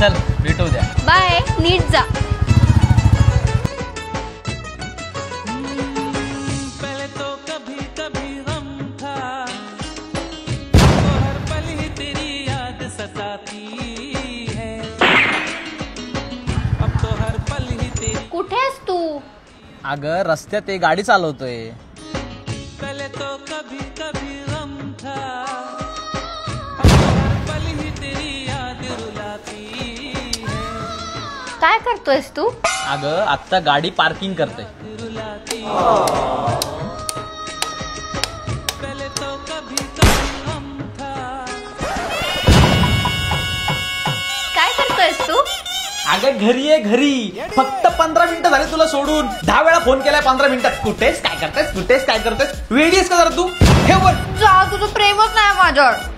चल भेटू द्या. बाय, नीट जा. पहले तो कभी कभी गम था, तो हर पल ही तेरी याद सताती है. अब तो हर पल ही तेरी. कुठेस तू? अगं रस्त्यात ते गाडी चालवतोय. पहले तो कभी कभी गम था, अब तो हर पल ही तेरी याद रुलाती है. काय करतोयस तू? अगं आत्ता गाडी पार्किंग करते. रुलाती है. पहले तो कभी कभी गम था. काय करतोयस तू? अगं घरी आहे घरी. फक्त 15 मिनिटं झाली तुला सोडून. 10 वेळा फोन केलाय 15 मिनिटात. कुठेस काय करतेस, कुठेस काय करतेस, वेडीस का जरा तू. हे वर जा, तुझं प्रेमच नाही माझ्यावर.